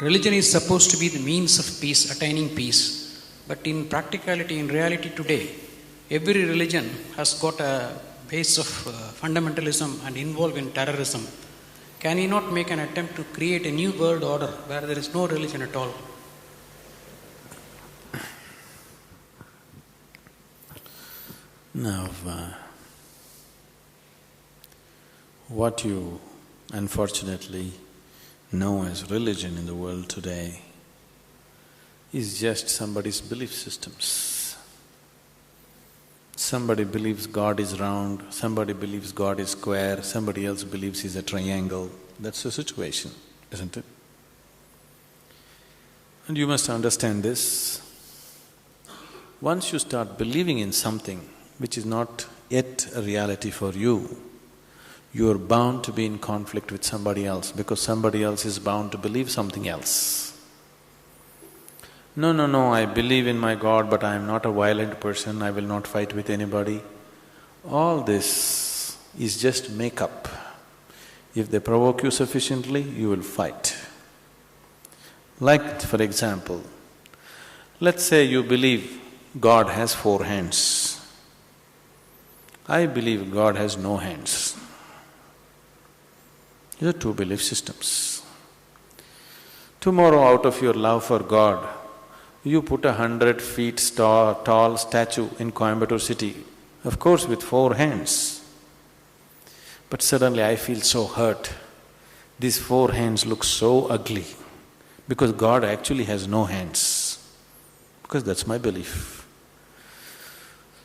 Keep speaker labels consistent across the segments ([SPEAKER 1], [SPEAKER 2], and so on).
[SPEAKER 1] religion is supposed to be the means of peace, attaining peace. But in practicality, in reality today, every religion has got a base of fundamentalism and involved in terrorism. Can he not make an attempt to create a new world order where there is no religion at all?
[SPEAKER 2] Now, what you unfortunately know as religion in the world today is just somebody's belief systems. Somebody believes God is round, somebody believes God is square, somebody else believes he's a triangle. That's the situation, isn't it? And you must understand this. Once you start believing in something which is not yet a reality for you, you are bound to be in conflict with somebody else because somebody else is bound to believe something else. No, I believe in my God, but I am not a violent person, I will not fight with anybody. All this is just make-up. If they provoke you sufficiently, you will fight. Like, for example, let's say you believe God has 4 hands. I believe God has no hands. These are 2 belief systems. Tomorrow, out of your love for God, you put 100 feet tall statue in Coimbatore city, of course with 4 hands. But suddenly I feel so hurt. These 4 hands look so ugly because God actually has no hands, because that's my belief.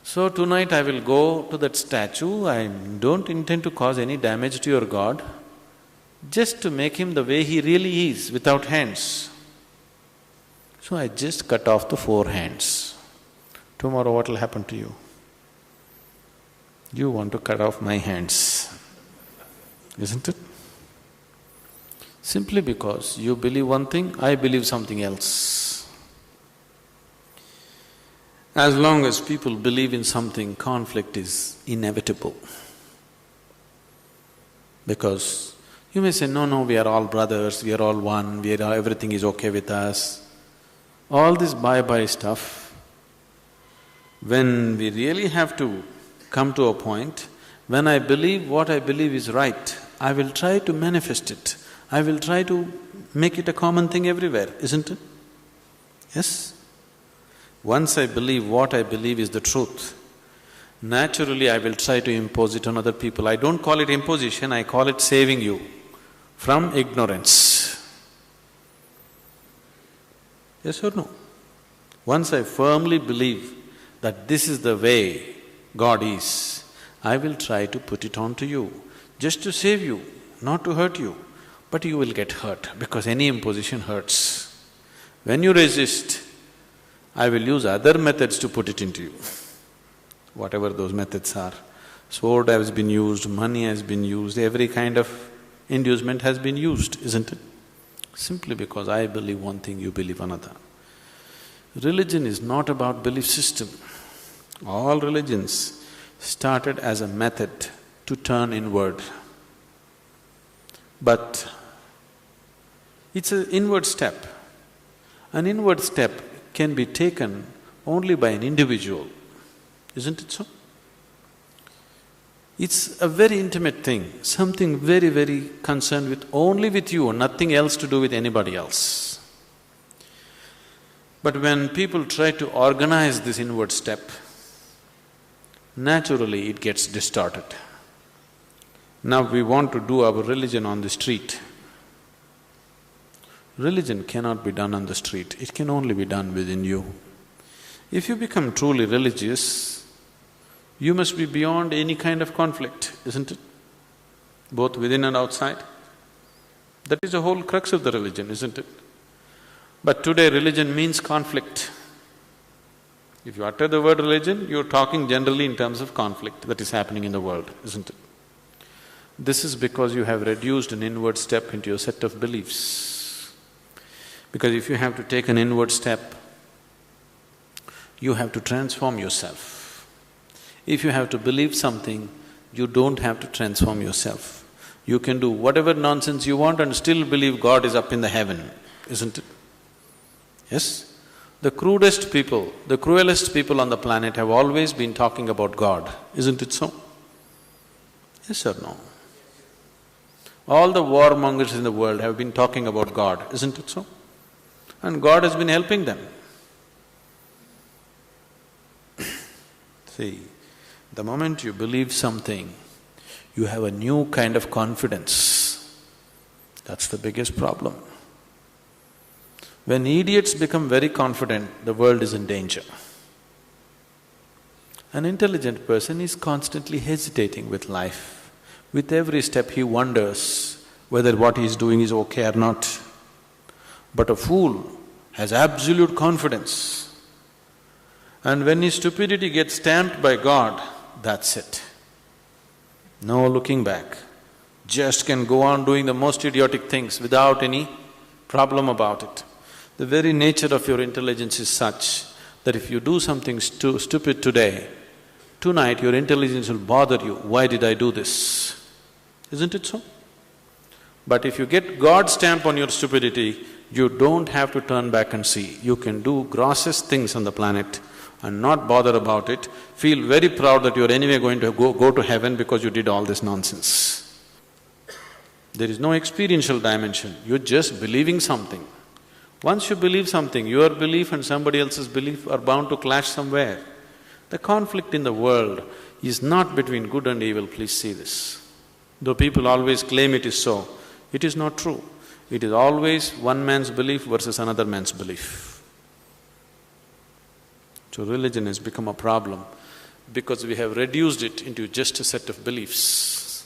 [SPEAKER 2] So tonight I will go to that statue, I don't intend to cause any damage to your God, just to make him the way he really is, without hands. So I just cut off the 4 hands. Tomorrow what will happen to you? You want to cut off my hands, isn't it? Simply because you believe one thing, I believe something else. As long as people believe in something, conflict is inevitable. Because you may say, no, we are all brothers, we are all one, everything is okay with us. All this bye-bye stuff, when we really have to come to a point, when I believe what I believe is right, I will try to manifest it. I will try to make it a common thing everywhere, isn't it? Yes? Once I believe what I believe is the truth, naturally I will try to impose it on other people. I don't call it imposition, I call it saving you from ignorance. Yes or no? Once I firmly believe that this is the way God is, I will try to put it on to you, just to save you, not to hurt you. But you will get hurt because any imposition hurts. When you resist, I will use other methods to put it into you, whatever those methods are. Sword has been used, money has been used, every kind of inducement has been used, isn't it? Simply because I believe one thing, you believe another. Religion is not about belief system. All religions started as a method to turn inward. But it's an inward step. An inward step can be taken only by an individual, isn't it so? It's a very intimate thing, something very, very concerned with only with you, nothing else to do with anybody else. But when people try to organize this inward step, naturally it gets distorted. Now we want to do our religion on the street. Religion cannot be done on the street, it can only be done within you. If you become truly religious, you must be beyond any kind of conflict, isn't it? Both within and outside. That is the whole crux of the religion, isn't it? But today religion means conflict. If you utter the word religion, you're talking generally in terms of conflict that is happening in the world, isn't it? This is because you have reduced an inward step into your set of beliefs. Because if you have to take an inward step, you have to transform yourself. If you have to believe something, you don't have to transform yourself. You can do whatever nonsense you want and still believe God is up in the heaven. isn't it? Yes? The crudest people, the cruelest people on the planet have always been talking about God, isn't it so? Yes or no? All the warmongers in the world have been talking about God, isn't it so? And God has been helping them. See, the moment you believe something, you have a new kind of confidence. That's the biggest problem. When idiots become very confident, the world is in danger. An intelligent person is constantly hesitating with life. With every step he wonders whether what he is doing is okay or not. But a fool has absolute confidence. And when his stupidity gets stamped by God, that's it. No looking back. Just can go on doing the most idiotic things without any problem about it. The very nature of your intelligence is such that if you do something stupid today, tonight your intelligence will bother you, why did I do this? Isn't it so? But if you get God's stamp on your stupidity, you don't have to turn back and see. You can do grossest things on the planet and not bother about it, feel very proud that you're anyway going to go to heaven because you did all this nonsense. There is no experiential dimension, you're just believing something. Once you believe something, your belief and somebody else's belief are bound to clash somewhere. The conflict in the world is not between good and evil, please see this. Though people always claim it is so, it is not true. It is always one man's belief versus another man's belief. So religion has become a problem because we have reduced it into just a set of beliefs.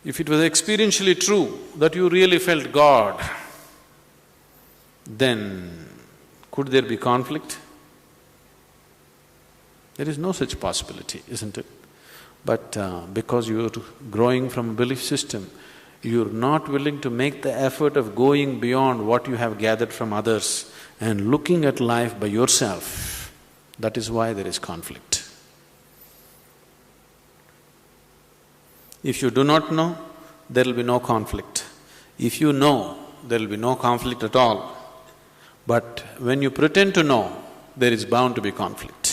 [SPEAKER 2] If it was experientially true that you really felt God, then could there be conflict? There is no such possibility, isn't it? But because you're growing from a belief system, you're not willing to make the effort of going beyond what you have gathered from others and looking at life by yourself. That is why there is conflict. If you do not know, there will be no conflict. If you know, there will be no conflict at all. But when you pretend to know, there is bound to be conflict.